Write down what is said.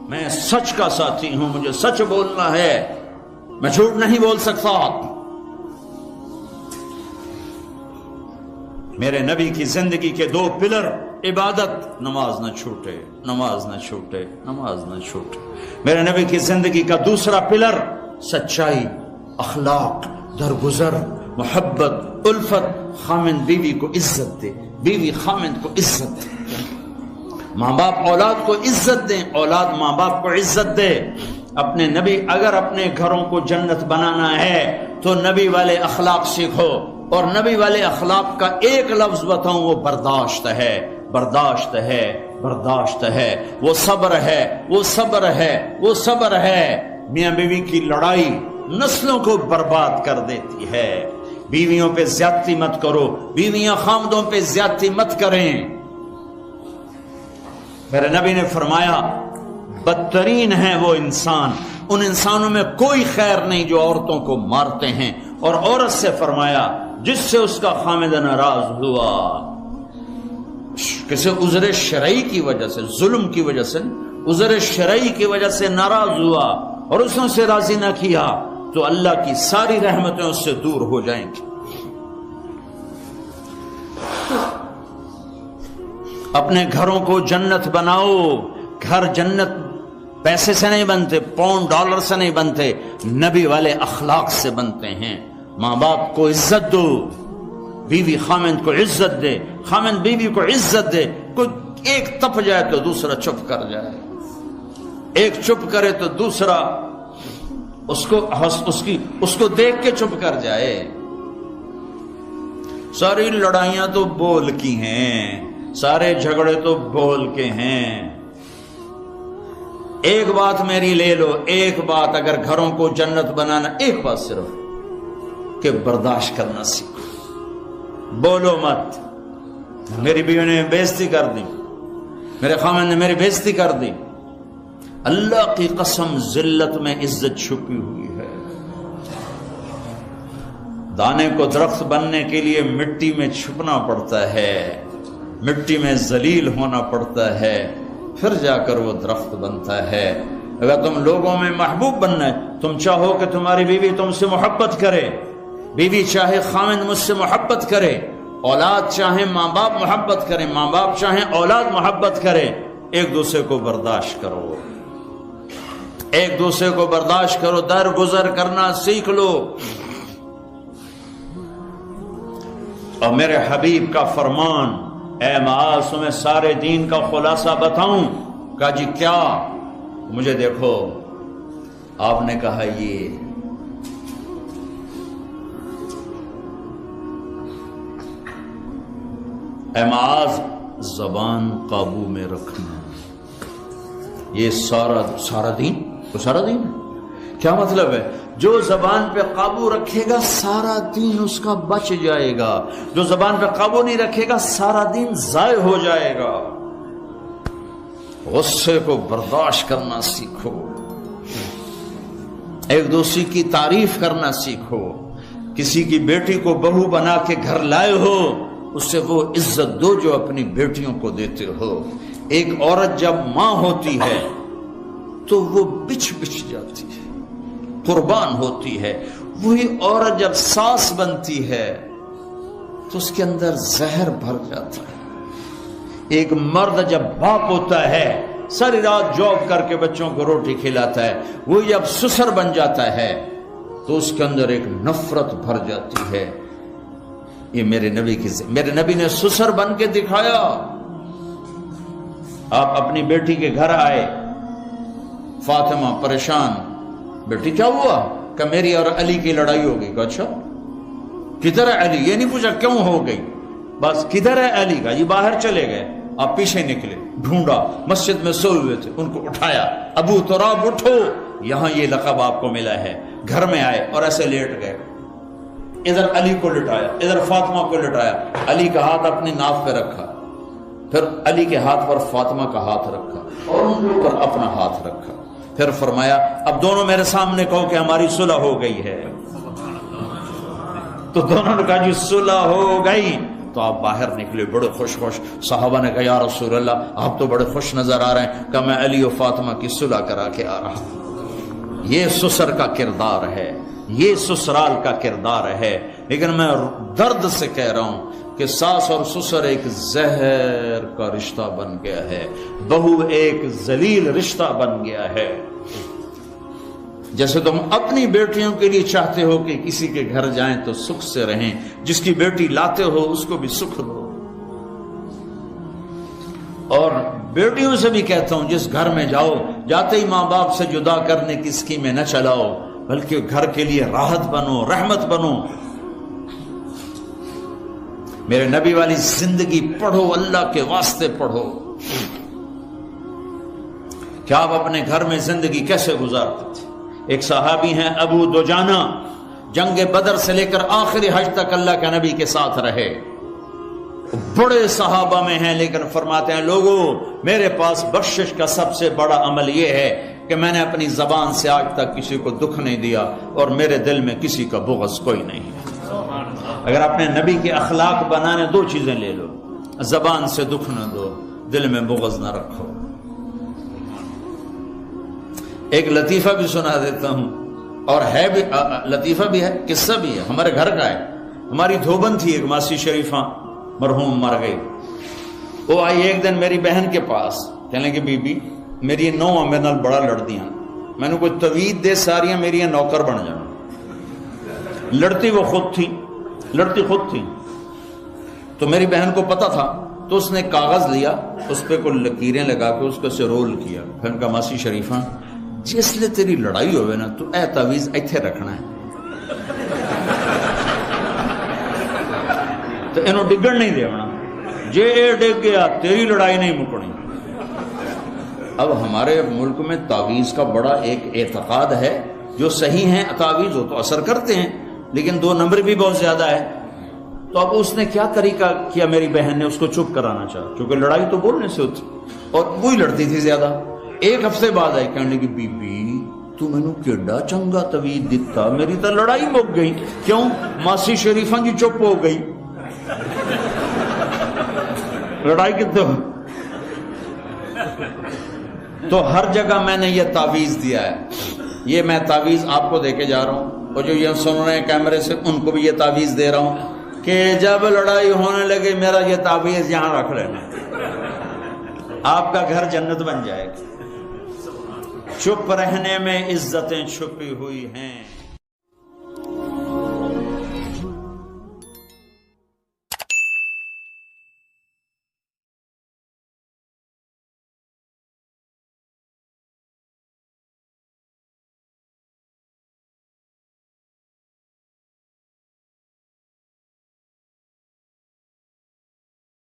میں سچ کا ساتھی ہوں، مجھے سچ بولنا ہے، میں جھوٹ نہیں بول سکتا۔ میرے نبی کی زندگی کے دو پلر، عبادت، نماز نہ چھوٹے، نماز نہ چھوٹے، نماز نہ چھوٹے۔ میرے نبی کی زندگی کا دوسرا پلر، سچائی، اخلاق، درگزر، محبت، الفت، خامند بیوی کو عزت دے، بیوی خامند کو عزت دے، ماں باپ اولاد کو عزت دیں، اولاد ماں باپ کو عزت دے۔ اپنے نبی، اگر اپنے گھروں کو جنت بنانا ہے تو نبی والے اخلاق سیکھو، اور نبی والے اخلاق کا ایک لفظ بتاؤں، وہ برداشت ہے، برداشت ہے، برداشت ہے، وہ صبر ہے، وہ صبر ہے، وہ صبر ہے۔ میاں بیوی کی لڑائی نسلوں کو برباد کر دیتی ہے۔ بیویوں پہ زیادتی مت کرو، بیویاں خامدوں پہ زیادتی مت کریں۔ میرے نبی نے فرمایا بدترین ہے وہ انسان، ان انسانوں میں کوئی خیر نہیں جو عورتوں کو مارتے ہیں، اور عورت سے فرمایا جس سے اس کا خامد ناراض ہوا، کسی عذر شرعی کی وجہ سے، ظلم کی وجہ سے، عذر شرعی کی وجہ سے ناراض ہوا اور اس نے اسے راضی نہ کیا، تو اللہ کی ساری رحمتیں اس سے دور ہو جائیں گی۔ اپنے گھروں کو جنت بناؤ۔ گھر جنت پیسے سے نہیں بنتے، پاؤنڈ ڈالر سے نہیں بنتے، نبی والے اخلاق سے بنتے ہیں۔ ماں باپ کو عزت دو، بیوی خامند کو عزت دے، خامند بیوی کو عزت دے۔ کوئی ایک تپ جائے تو دوسرا چپ کر جائے، ایک چپ کرے تو دوسرا اس کو دیکھ کے چپ کر جائے۔ ساری لڑائیاں تو بول کی ہیں، سارے جھگڑے تو بول کے ہیں۔ ایک بات میری لے لو، ایک بات اگر گھروں کو جنت بنانا، ایک بات صرف کہ برداشت کرنا سیکھو، بولو مت۔ میری بیوی نے بےعزتی کر دی، میرے خامن نے میری بےعزتی کر دی، اللہ کی قسم ذلت میں عزت چھپی ہوئی ہے۔ دانے کو درخت بننے کے لیے مٹی میں چھپنا پڑتا ہے، مٹی میں ذلیل ہونا پڑتا ہے، پھر جا کر وہ درخت بنتا ہے۔ اگر تم لوگوں میں محبوب بننا ہے، تم چاہو کہ تمہاری بیوی تم سے محبت کرے، بیوی چاہے خامند مجھ سے محبت کرے، اولاد چاہے ماں باپ محبت کرے، ماں باپ چاہے اولاد محبت کرے، ایک دوسرے کو برداشت کرو، ایک دوسرے کو برداشت کرو، درگزر کرنا سیکھ لو۔ اور میرے حبیب کا فرمان، اے معاذ تمہیں سارے دین کا خلاصہ بتاؤں؟ کہا جی کیا؟ مجھے دیکھو، آپ نے کہا یہ اے معاذ زبان قابو میں رکھنا، یہ سارا دین، وہ سارا دین ہے۔ کیا مطلب ہے؟ جو زبان پہ قابو رکھے گا سارا دین اس کا بچ جائے گا، جو زبان پہ قابو نہیں رکھے گا سارا دین ضائع ہو جائے گا۔ غصے کو برداشت کرنا سیکھو، ایک دوسرے کی تعریف کرنا سیکھو۔ کسی کی بیٹی کو بہو بنا کے گھر لائے ہو، اس سے وہ عزت دو جو اپنی بیٹیوں کو دیتے ہو۔ ایک عورت جب ماں ہوتی ہے تو وہ بچ جاتی ہے، قربان ہوتی ہے۔ وہی عورت جب ساس بنتی ہے تو اس کے اندر زہر بھر جاتا ہے۔ ایک مرد جب باپ ہوتا ہے، ساری رات جاب کر کے بچوں کو روٹی کھلاتا ہے، وہ جب سسر بن جاتا ہے تو اس کے اندر ایک نفرت بھر جاتی ہے۔ یہ میرے نبی نے سسر بن کے دکھایا۔ آپ اپنی بیٹی کے گھر آئے، فاطمہ پریشان، بیٹی کیا ہوا؟ کہ میری اور علی کی لڑائی ہو گئی۔ اچھا کدھر ہے علی؟ یہ نہیں پوچھا کیوں ہو گئی، بس کدھر ہے علی؟ کا یہ باہر چلے گئے۔ آپ پیچھے نکلے، ڈھونڈا، مسجد میں سوئے ہوئے تھے، ان کو اٹھایا، ابو تراب اٹھو، یہاں یہ لقب آپ کو ملا ہے۔ گھر میں آئے اور ایسے لیٹ گئے، ادھر علی کو لٹایا، ادھر فاطمہ کو لٹایا، علی کا ہاتھ اپنی ناف پہ رکھا، پھر علی کے ہاتھ پر فاطمہ کا ہاتھ رکھا اور ان کے اوپر اپنا ہاتھ رکھا، پھر فرمایا اب دونوں میرے سامنے کہو کہ ہماری صلح ہو گئی ہے۔ تو دونوں نے کہا جی صلح ہو گئی۔ تو تو آپ باہر نکلے بڑے خوش خوش. صحابہ نے کہا یا رسول اللہ آپ تو بڑے خوش نظر آ رہے ہیں. کہا میں علی و فاطمہ کی صلح کرا کے آ رہا ہوں. یہ سسر کا کردار ہے, یہ سسرال کا کردار ہے. لیکن میں درد سے کہہ رہا ہوں کہ ساس اور سسر ایک زہر کا رشتہ بن گیا ہے, بہو ایک ذلیل رشتہ بن گیا ہے. جیسے تم اپنی بیٹیوں کے لیے چاہتے ہو کہ کسی کے گھر جائیں تو سکھ سے رہیں, جس کی بیٹی لاتے ہو اس کو بھی سکھ دو. اور بیٹیوں سے بھی کہتا ہوں جس گھر میں جاؤ جاتے ہی ماں باپ سے جدا کرنے کی اسکیمیں نہ چلاؤ, بلکہ گھر کے لیے راحت بنو, رحمت بنو. میرے نبی والی زندگی پڑھو, اللہ کے واسطے پڑھو. کیا آپ اپنے گھر میں زندگی کیسے گزارتے تھے؟ ایک صحابی ہیں ابو دجانہ, جنگ بدر سے لے کر آخری حج تک اللہ کے نبی کے ساتھ رہے. بڑے صحابہ میں ہیں, لیکن فرماتے ہیں لوگوں میرے پاس بخشش کا سب سے بڑا عمل یہ ہے کہ میں نے اپنی زبان سے آج تک کسی کو دکھ نہیں دیا, اور میرے دل میں کسی کا بغض کوئی نہیں ہے. اگر اپنے نبی کے اخلاق بنانے دو چیزیں لے لو, زبان سے دکھ نہ دو, دل میں بغض نہ رکھو. ایک لطیفہ بھی سنا دیتا ہوں, اور ہے بھی لطیفہ بھی ہے, قصہ بھی ہے, ہمارے گھر کا ہے. ہماری دھوبن تھی ایک ماسی شریفہ, مرحوم مر گئی. وہ آئی ایک دن میری بہن کے پاس, کہنے کہ بی بی میری نو میرے نال بڑا لڑدیاں, میں نے کوئی توید دے ساریاں میری نوکر بن جانا. لڑتی وہ خود تھی, لڑتی خود تھی. تو میری بہن کو پتا تھا, تو اس نے کاغذ لیا, اس پہ کوئی لکیریں لگا کے اس کو سے رول کیا. پھر کہا ماسی شریفہ جس لئے تیری لڑائی ہوئے نا تو اے تعویذ ایتھے رکھنا ہے, تو انہوں ڈگن نہیں دیونا, جے اے ڈگ گیا تیری لڑائی نہیں مکنی. اب ہمارے ملک میں تعویذ کا بڑا ایک اعتقاد ہے, جو صحیح ہیں تعویذ ہو تو اثر کرتے ہیں, لیکن 2 نمبر بھی بہت زیادہ ہے. تو اب اس نے کیا طریقہ کیا, میری بہن نے اس کو چپ کرانا چاہا, کیونکہ لڑائی تو بولنے سے ہوتی, اور وہی لڑتی تھی زیادہ. ایک ہفتے بعد آئی, کہنے لگی بی بی تو میں نے کیڈا چنگا توید دیتا, میری تو لڑائی مک گئی. کیوں؟ ماسی شریفہ کی چپ ہو گئی, لڑائی کتنے ہو. تو ہر جگہ میں نے یہ تعویذ دیا ہے. یہ میں تعویذ آپ کو دے کے جا رہا ہوں, اور جو یہ سن رہے ہیں کیمرے سے ان کو بھی یہ تعویذ دے رہا ہوں کہ جب لڑائی ہونے لگے میرا یہ تعویذ یہاں رکھ لینا, آپ کا گھر جنت بن جائے گا. چپ رہنے میں عزتیں چھپی ہوئی ہیں.